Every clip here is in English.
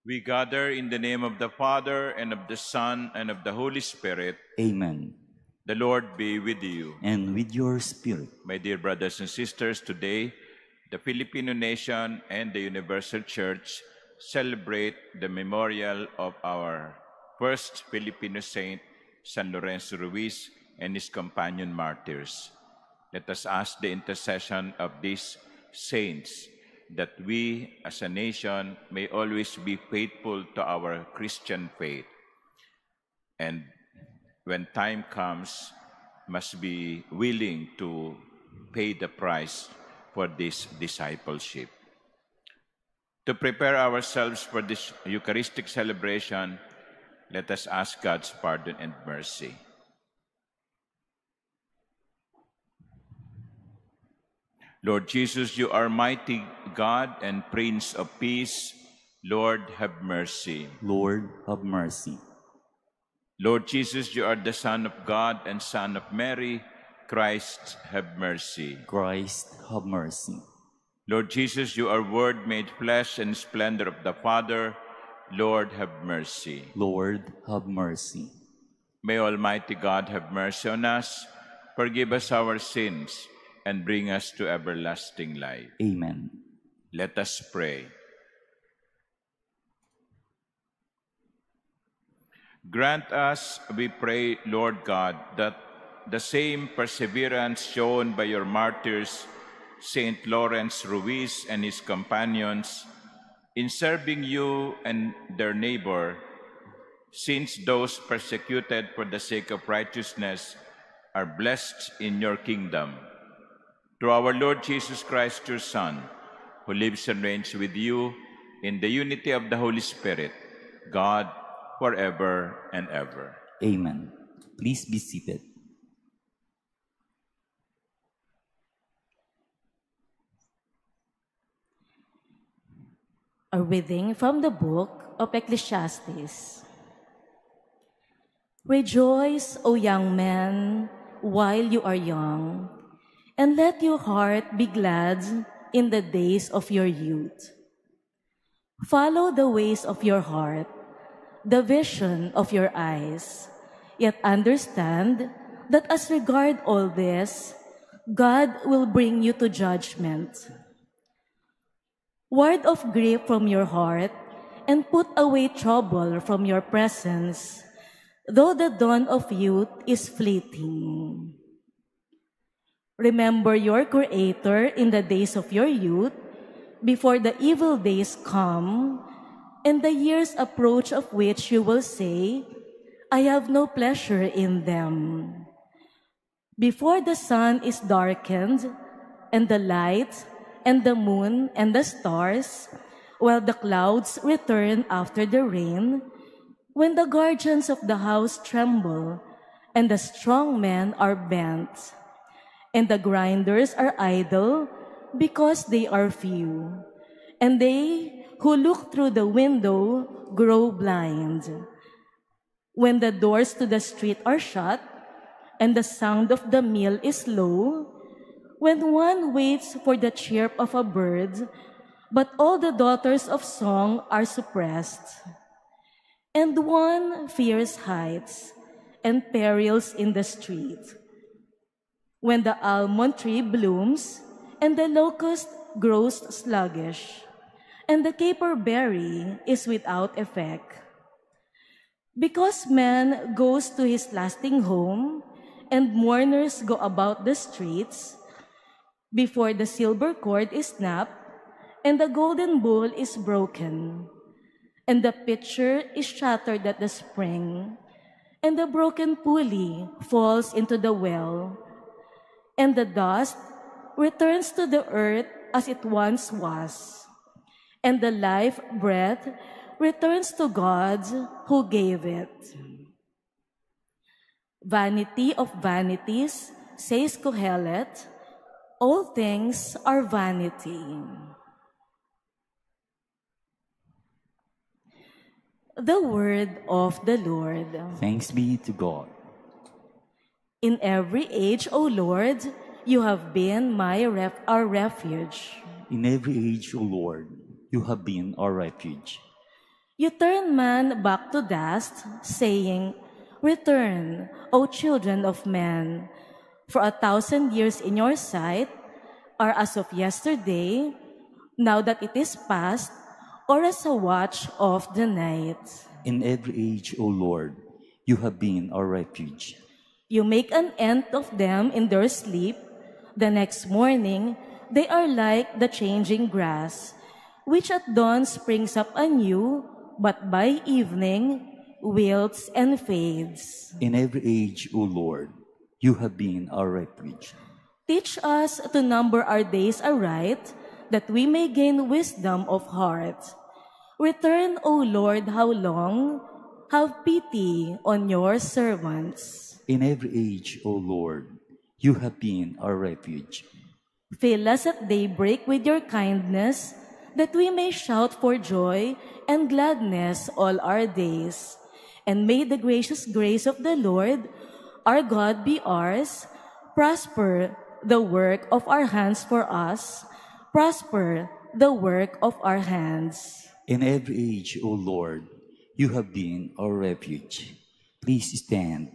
We gather in the name of the Father, and of the Son, and of the Holy Spirit. Amen. The Lord be with you. And with your spirit. My dear brothers and sisters, today, the Filipino nation and the Universal Church celebrate the memorial of our first Filipino saint, San Lorenzo Ruiz, and his companion martyrs. Let us ask the intercession of these saints that we as a nation may always be faithful to our Christian faith, and when time comes, must be willing to pay the price for this discipleship. To prepare ourselves for this Eucharistic celebration, let us ask God's pardon and mercy. Lord Jesus, you are mighty God and Prince of Peace. Lord, have mercy. Lord, have mercy. Lord Jesus, you are the Son of God and Son of Mary. Christ, have mercy. Christ, have mercy. Lord Jesus, you are Word made flesh and splendor of the Father. Lord, have mercy. Lord, have mercy. May Almighty God have mercy on us, forgive us our sins, and bring us to everlasting life. Amen. Let us pray. Grant us, we pray, Lord God, that the same perseverance shown by your martyrs, Saint Lawrence Ruiz and his companions, in serving you and their neighbor, since those persecuted for the sake of righteousness are blessed in your kingdom. Through our Lord Jesus Christ, your Son, who lives and reigns with you in the unity of the Holy Spirit, God, forever and ever. Amen. Please be seated. A reading from the book of Ecclesiastes. Rejoice, O young man, while you are young, and let your heart be glad in the days of your youth. Follow the ways of your heart, the vision of your eyes, yet understand that as regard all this, God will bring you to judgment. Ward off grief from your heart, and put away trouble from your presence, though the dawn of youth is fleeting. Remember your Creator in the days of your youth, before the evil days come, and the years approach of which you will say, I have no pleasure in them. Before the sun is darkened, and the light, and the moon, and the stars, while the clouds return after the rain, when the guardians of the house tremble, and the strong men are bent, and the grinders are idle, because they are few, and they who look through the window grow blind. When the doors to the street are shut, and the sound of the mill is low, when one waits for the chirp of a bird, but all the daughters of song are suppressed, and one fears heights and perils in the street, when the almond tree blooms, and the locust grows sluggish, and the caper berry is without effect. Because man goes to his lasting home, and mourners go about the streets, before the silver cord is snapped, and the golden bowl is broken, and the pitcher is shattered at the spring, and the broken pulley falls into the well, and the dust returns to the earth as it once was, and the life breath returns to God who gave it. Vanity of vanities, says Kohelet, all things are vanity. The word of the Lord. Thanks be to God. In every age, O Lord, you have been our refuge. In every age, O Lord, you have been our refuge. You turn man back to dust, saying, Return, O children of men, for 1,000 years in your sight are as of yesterday, now that it is past, or as a watch of the night. In every age, O Lord, you have been our refuge. You make an end of them in their sleep. The next morning, they are like the changing grass, which at dawn springs up anew, but by evening wilts and fades. In every age, O Lord, you have been our refuge. Teach us to number our days aright, that we may gain wisdom of heart. Return, O Lord, how long? Have pity on your servants. In every age, O Lord, you have been our refuge. Fill us at daybreak with your kindness, that we may shout for joy and gladness all our days. And may the gracious grace of the Lord, our God, be ours. Prosper the work of our hands for us. Prosper the work of our hands. In every age, O Lord, you have been our refuge. Please stand.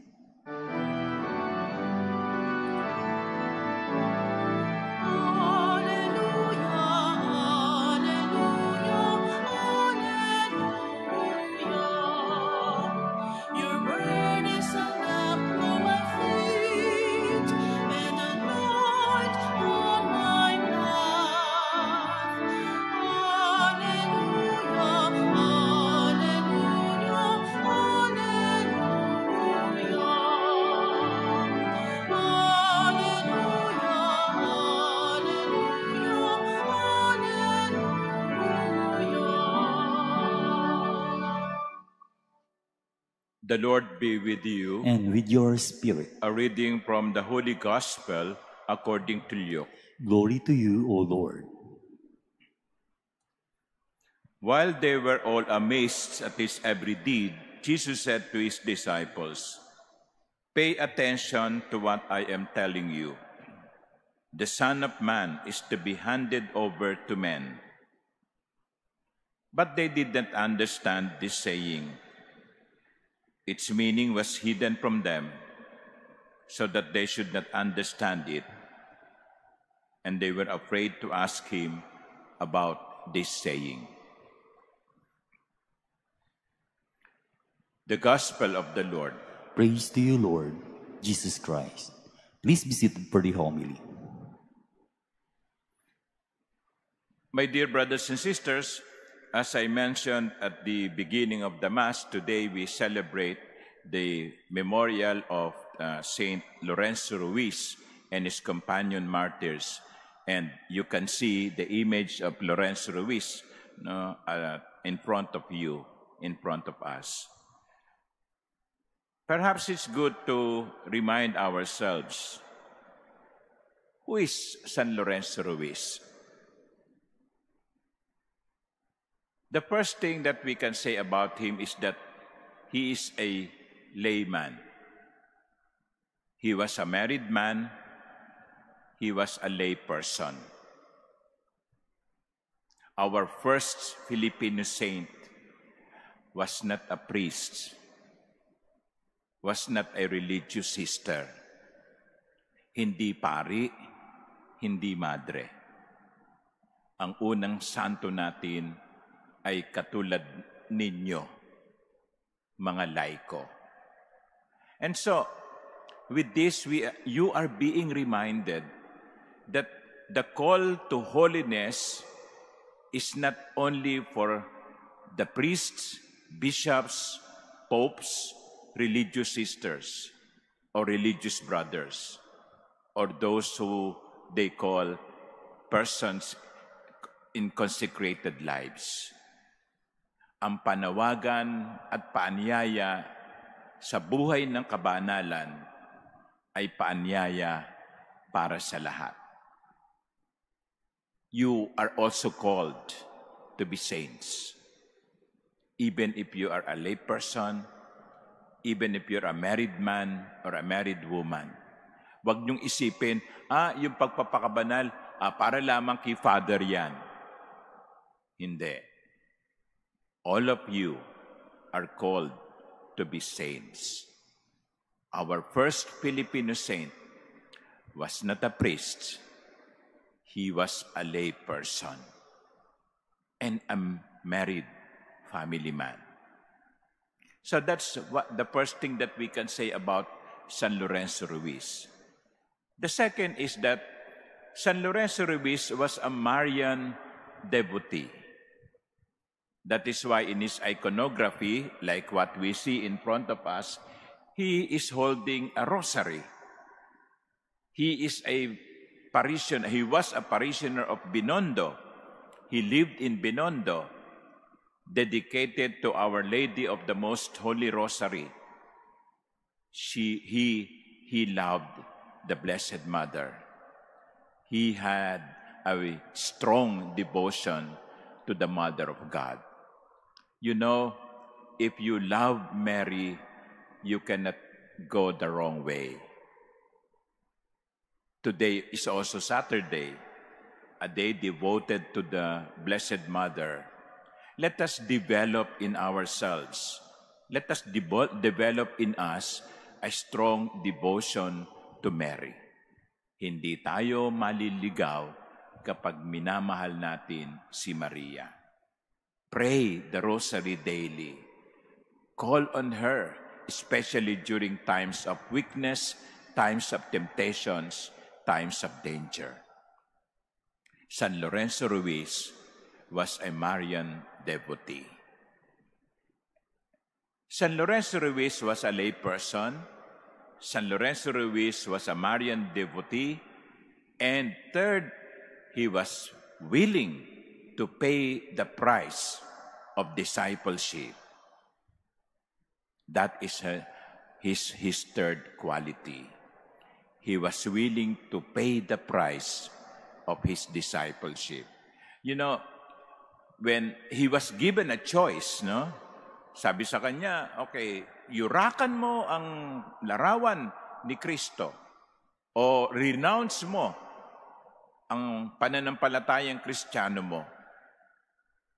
The Lord be with you. And with your spirit. A reading from the Holy Gospel according to Luke. Glory to you, O Lord. While they were all amazed at his every deed, Jesus said to his disciples, "Pay attention to what I am telling you. The Son of Man is to be handed over to men." But they did not understand this saying. Its meaning was hidden from them, so that they should not understand it, and they were afraid to ask him about this saying. The Gospel of the Lord. Praise to you, Lord Jesus Christ. Please be seated for the homily. My dear brothers and sisters, as I mentioned at the beginning of the Mass, today we celebrate the memorial of Saint Lorenzo Ruiz and his companion martyrs. And you can see the image of Lorenzo Ruiz in front of you, in front of us. Perhaps it's good to remind ourselves, who is San Lorenzo Ruiz? The first thing that we can say about him is that he is a layman. He was a married man. He was a lay person. Our first Filipino saint was not a priest, was not a religious sister, hindi pari, hindi madre. Ang unang santo natin ay katulad ninyo, mga laiko. And so, with this, you are being reminded that the call to holiness is not only for the priests, bishops, popes, religious sisters, or religious brothers, or those who they call persons in consecrated lives. Ang panawagan at paanyaya sa buhay ng kabanalan ay paanyaya para sa lahat. You are also called to be saints. Even if you are a lay person, even if you're a married man or a married woman. Huwag niyong isipin, yung pagpapakabanal, para lamang kay Father yan. Hindi. all of you are called to be saints. Our first Filipino saint was not a priest. He was a lay person and a married family man. So that's what the first thing that we can say about San Lorenzo Ruiz. The second is that San Lorenzo Ruiz was a Marian devotee. That is why in his iconography, like what we see in front of us, he is holding a rosary. He is a parishioner. He was a parishioner of Binondo. He lived in Binondo, dedicated to Our Lady of the Most Holy Rosary. He loved the Blessed Mother. He had a strong devotion to the Mother of God. You know, if you love Mary, you cannot go the wrong way. Today is also Saturday, a day devoted to the Blessed Mother. Let us develop in ourselves, let us develop in us a strong devotion to Mary. Hindi tayo maliligaw kapag minamahal natin si Maria. Pray the rosary daily. Call on her, especially during times of weakness, times of temptations, times of danger. San Lorenzo Ruiz was a Marian devotee. San Lorenzo Ruiz was a lay person. San Lorenzo Ruiz was a Marian devotee. And third, he was willing to pay the price of discipleship. That is his third quality. He was willing to pay the price of his discipleship. You know, when he was given a choice, no? Sabi sa kanya, okay, yurakan mo ang larawan ni Kristo o renounce mo ang pananampalatayang Kristiyano mo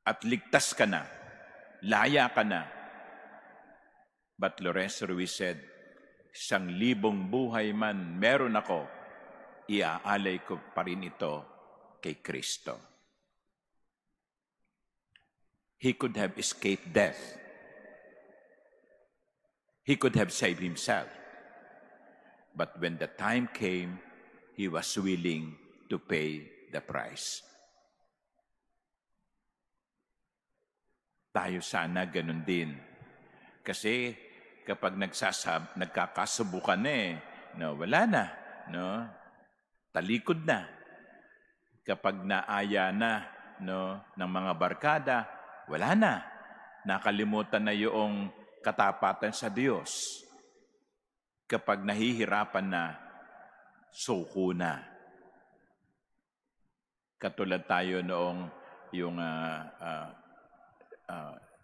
at ligtas ka na, laya ka na. But Lorenzo Ruiz said, 1,000 buhay man meron ako, iaalay ko pa rin ito kay Kristo. He could have escaped death. He could have saved himself. But when the time came, he was willing to pay the price. Tayo sana ganun din. Kasi kapag nagkakasubukan no, wala na, no? Talikod na. Kapag naaya na, no, ng mga barkada, wala na. Nakalimutan na yung katapatan sa Diyos. Kapag nahihirapan na, suko na. Katulad tayo noong yung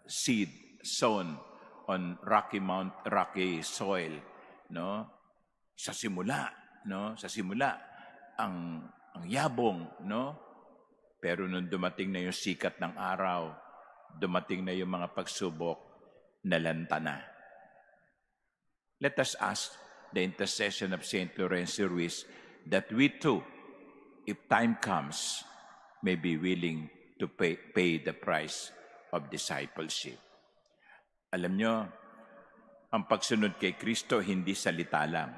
seed sown on rocky soil, no? Sa simula, ang yabong, no? Pero nung dumating na yung sikat ng araw, dumating na yung mga pagsubok, nalanta na. Let us ask the intercession of Saint Lorenzo Ruiz that we too, if time comes, may be willing to pay the price of discipleship. Alam nyo, ang pagsunod kay Kristo hindi salita lang.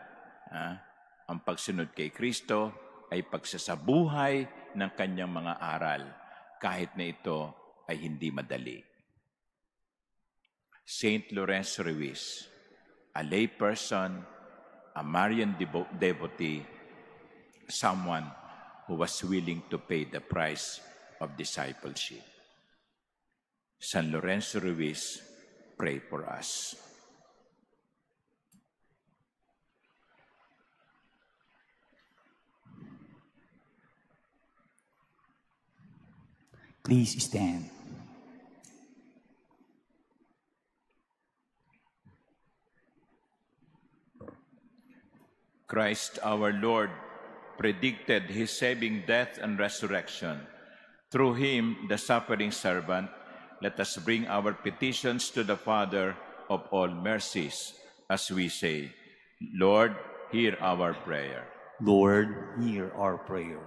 Ang pagsunod kay Kristo ay pagsasabuhay ng kanyang mga aral, kahit na ito ay hindi madali. Saint Lorenzo Ruiz, a lay person, a Marian devotee, someone who was willing to pay the price of discipleship. San Lorenzo Ruiz, pray for us. Please stand. Christ our Lord predicted his saving death and resurrection. Through him, the suffering servant, let us bring our petitions to the Father of all mercies, as we say, Lord, hear our prayer. Lord, hear our prayer.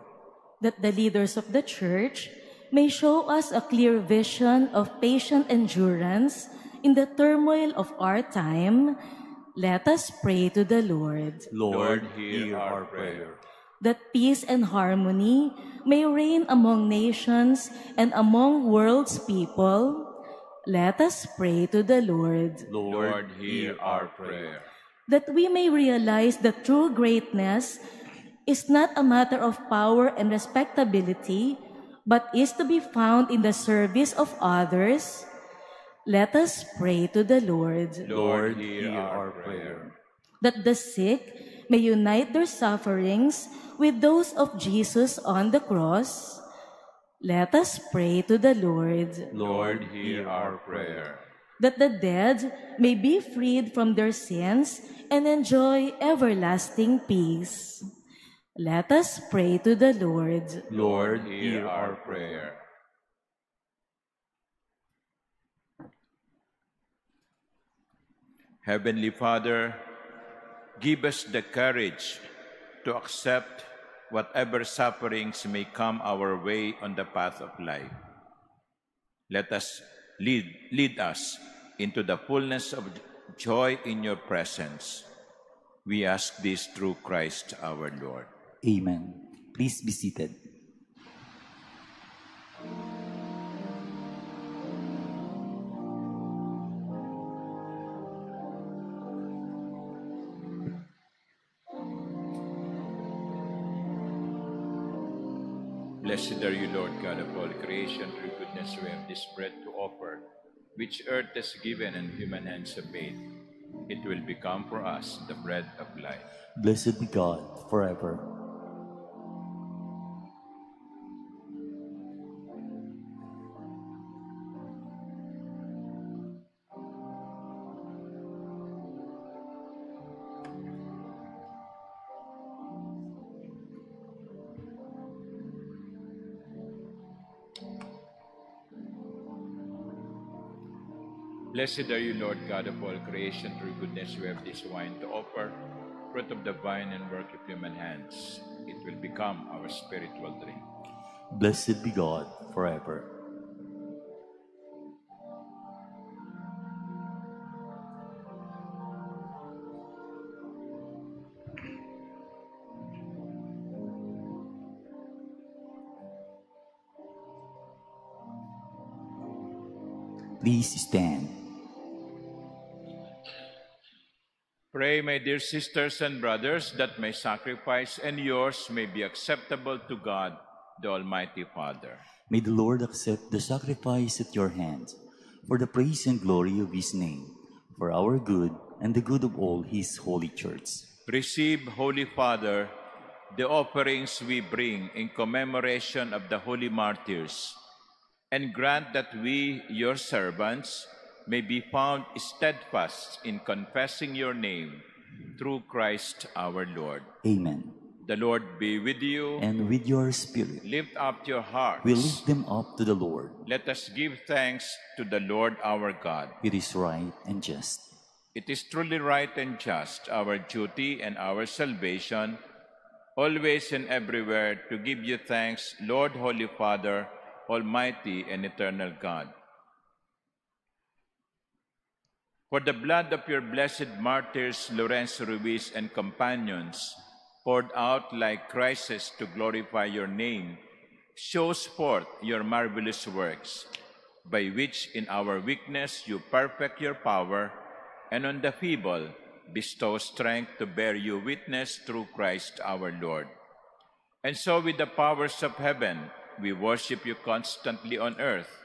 That the leaders of the Church may show us a clear vision of patient endurance in the turmoil of our time, let us pray to the Lord. Lord, hear our prayer. That peace and harmony may reign among nations and among world's people, let us pray to the Lord. Lord, hear our prayer. That we may realize that true greatness is not a matter of power and respectability, but is to be found in the service of others, let us pray to the Lord. Lord, hear our prayer. That the sick may unite their sufferings with those of Jesus on the cross, let us pray to the Lord. Lord, hear our prayer. That the dead may be freed from their sins and enjoy everlasting peace, let us pray to the Lord. Lord, hear our prayer. Heavenly Father, give us the courage to accept whatever sufferings may come our way on the path of life. Let us lead us into the fullness of joy in your presence. We ask this through Christ our Lord. Amen. Please be seated. Blessed are you, Lord God of all creation. Through your goodness we have this bread to offer, which earth has given and human hands have made. It will become for us the bread of life. Blessed be God forever. Blessed are you, Lord God of all creation. Through goodness we have this wine to offer, fruit of the vine and work of human hands. It will become our spiritual drink. Blessed be God forever. Please stand. Pray, my dear sisters and brothers, that my sacrifice and yours may be acceptable to God, the Almighty Father. May the Lord accept the sacrifice at your hands for the praise and glory of his name, for our good and the good of all his holy church. Receive, Holy Father, the offerings we bring in commemoration of the holy martyrs, and grant that we, your servants, may be found steadfast in confessing your name through Christ our Lord. Amen. The Lord be with you. And with your spirit, Lift up your hearts. we lift them up to the Lord. Let us give thanks to the Lord our God. It is right and just. It is truly right and just, our duty and our salvation, always and everywhere to give you thanks, Lord, Holy Father, Almighty and eternal God. For the blood of your blessed martyrs, Lorenzo Ruiz and companions, poured out like Christ to glorify your name, shows forth your marvelous works, by which in our weakness you perfect your power, and on the feeble bestow strength to bear you witness through Christ our Lord. And so with the powers of heaven, we worship you constantly on earth,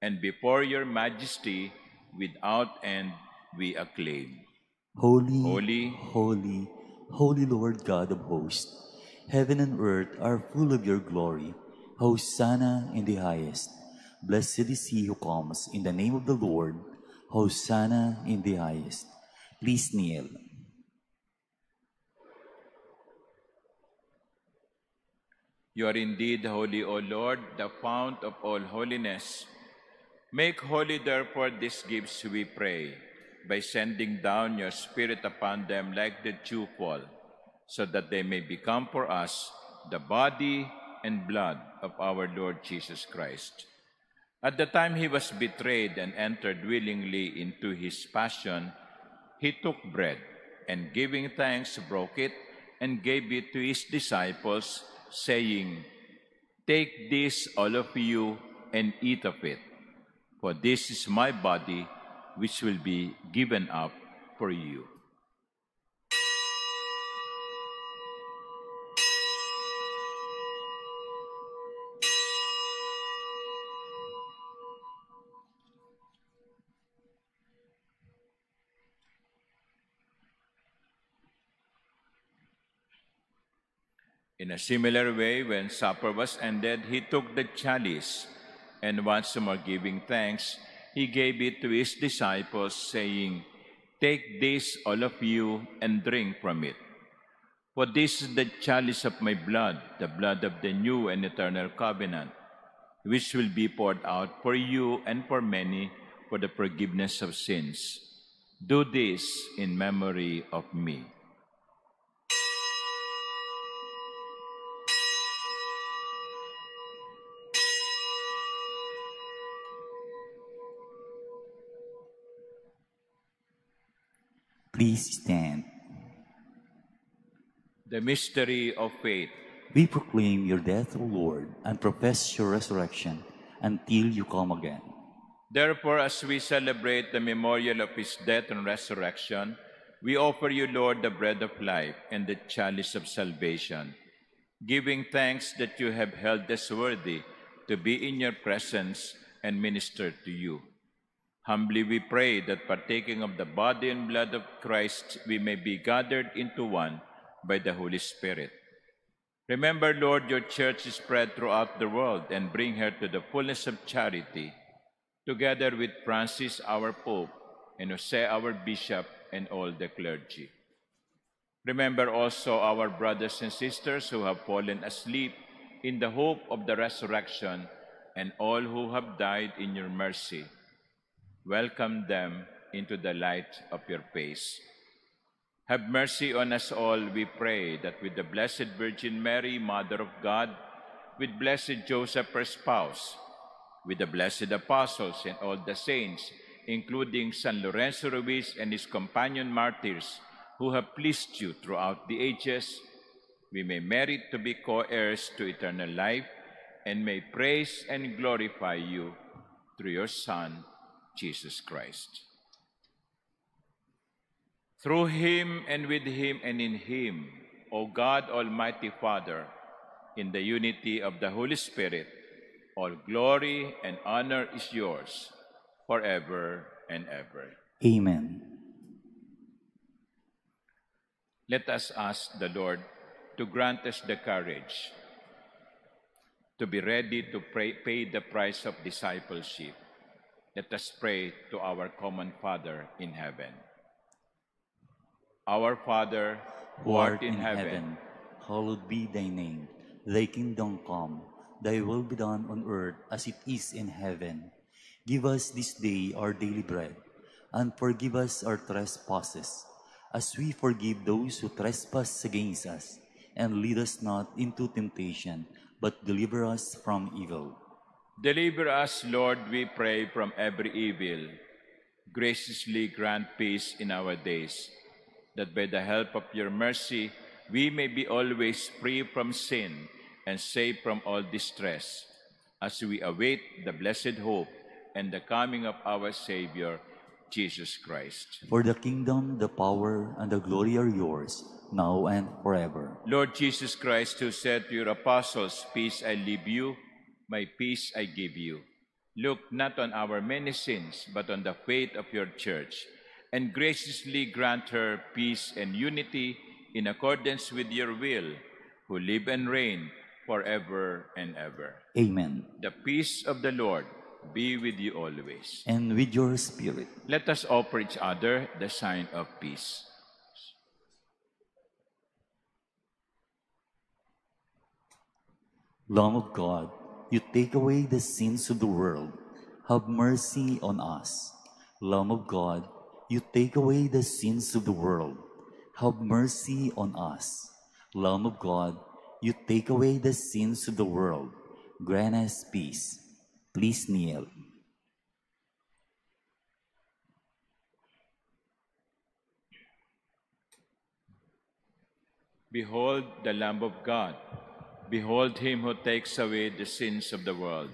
and before your majesty, without end, we acclaim. Holy, Holy, holy, holy Lord God of hosts, heaven and earth are full of your glory. Hosanna in the highest. Blessed is he who comes in the name of the Lord. Hosanna in the highest. Please kneel. you are indeed holy, O Lord, the fount of all holiness. Make holy, therefore, these gifts, we pray, by sending down your Spirit upon them like the dewfall, so that they may become for us the body and blood of our Lord Jesus Christ. At the time he was betrayed and entered willingly into his passion, he took bread, and giving thanks, broke it, and gave it to his disciples, saying, "Take this, all of you, and eat of it, for this is my body, which will be given up for you." In a similar way, when supper was ended, he took the chalice, and once more giving thanks, he gave it to his disciples, saying, "Take this, all of you, and drink from it. For this is the chalice of my blood, the blood of the new and eternal covenant, which will be poured out for you and for many for the forgiveness of sins. Do this in memory of me." Please stand. The mystery of faith. We proclaim your death, O Lord, and profess your resurrection until you come again. Therefore, as we celebrate the memorial of his death and resurrection, we offer you, Lord, the bread of life and the chalice of salvation, giving thanks that you have held us worthy to be in your presence and minister to you. Humbly we pray that partaking of the body and blood of Christ, we may be gathered into one by the Holy Spirit. Remember, Lord, your church is spread throughout the world, and bring her to the fullness of charity, together with Francis, our Pope, and Jose, our Bishop, and all the clergy. Remember also our brothers and sisters who have fallen asleep in the hope of the resurrection, and all who have died in your mercy. Welcome them into the light of your face. Have mercy on us all, we pray, that with the Blessed Virgin Mary, Mother of God, with blessed Joseph, her spouse, with the blessed apostles and all the saints, including San Lorenzo Ruiz and his companion martyrs, who have pleased you throughout the ages, we may merit to be co-heirs to eternal life, and may praise and glorify you through your Son, Jesus Christ. Through him, and with him, and in him, O God, Almighty Father, in the unity of the Holy Spirit, all glory and honor is yours forever and ever. Amen. Let us ask the Lord to grant us the courage to be ready to pay the price of discipleship. Let us pray to our common Father in heaven. Our Father, who art in heaven, hallowed be thy name. Thy kingdom come, thy will be done on earth as it is in heaven. Give us this day our daily bread, and forgive us our trespasses, as we forgive those who trespass against us. And lead us not into temptation, but deliver us from evil. Deliver us, Lord, we pray, from every evil. Graciously grant peace in our days, that by the help of your mercy we may be always free from sin and safe from all distress, as we await the blessed hope and the coming of our Savior, Jesus Christ. For the kingdom, the power, and the glory are yours, now and forever. Lord Jesus Christ, who said to your apostles, "Peace I leave you, my peace I give you," look not on our many sins, but on the faith of your church, and graciously grant her peace and unity in accordance with your will, who live and reign forever and ever. Amen. The peace of the Lord be with you always. And with your spirit. Let us offer each other the sign of peace. Lamb of God, you take away the sins of the world. have mercy on us. Lamb of God, you take away the sins of the world, have mercy on us. Lamb of God, you take away the sins of the world, grant us peace. Please kneel. Behold the Lamb of God. Behold him who takes away the sins of the world.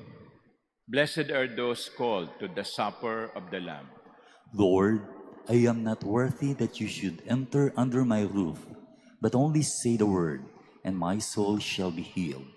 Blessed are those called to the supper of the Lamb. Lord, I am not worthy that you should enter under my roof, but only say the word, and my soul shall be healed.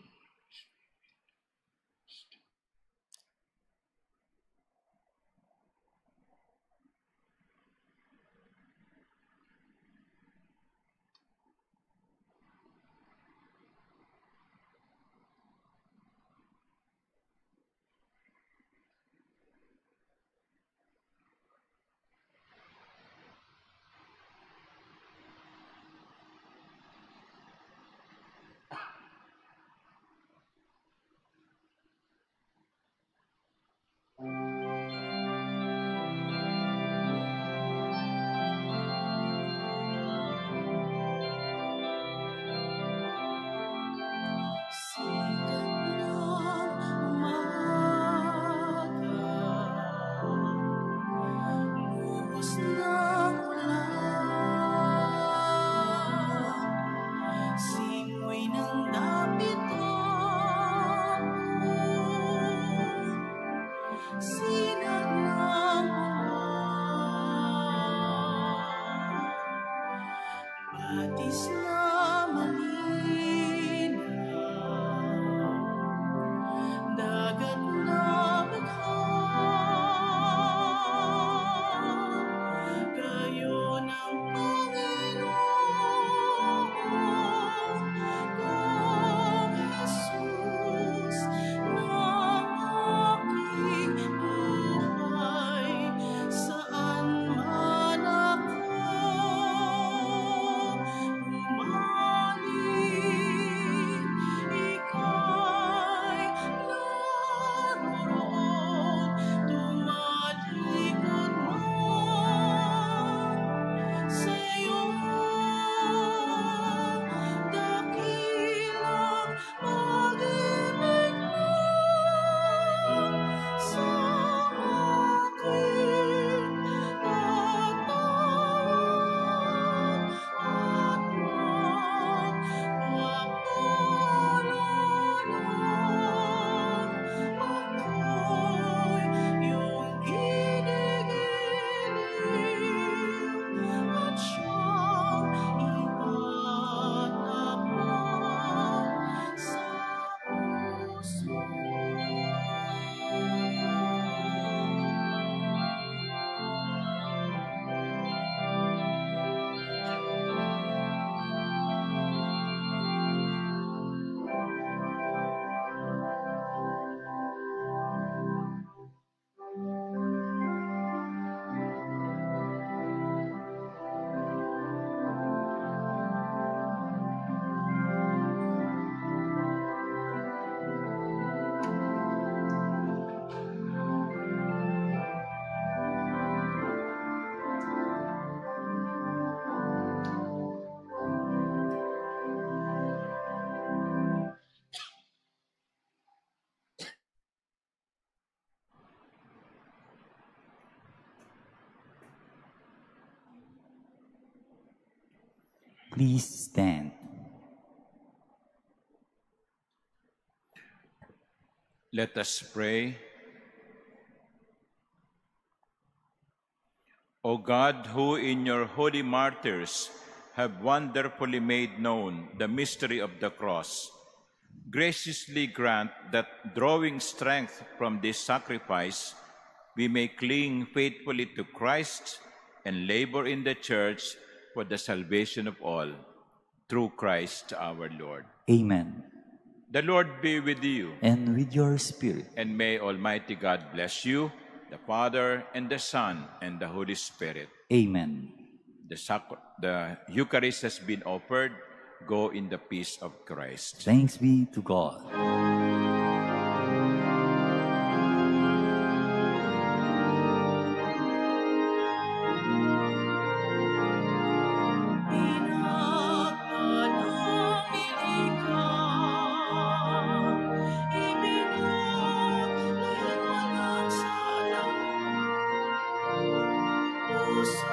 Please stand. Let us pray. O God, who in your holy martyrs have wonderfully made known the mystery of the cross, graciously grant that, drawing strength from this sacrifice, we may cling faithfully to Christ and labor in the Church for the salvation of all, through Christ our Lord. Amen. The Lord be with you. And with your spirit. And may Almighty God bless you, the Father, and the Son, and the Holy Spirit. Amen. The Eucharist has been offered. Go in the peace of Christ. Thanks be to God. Jesus,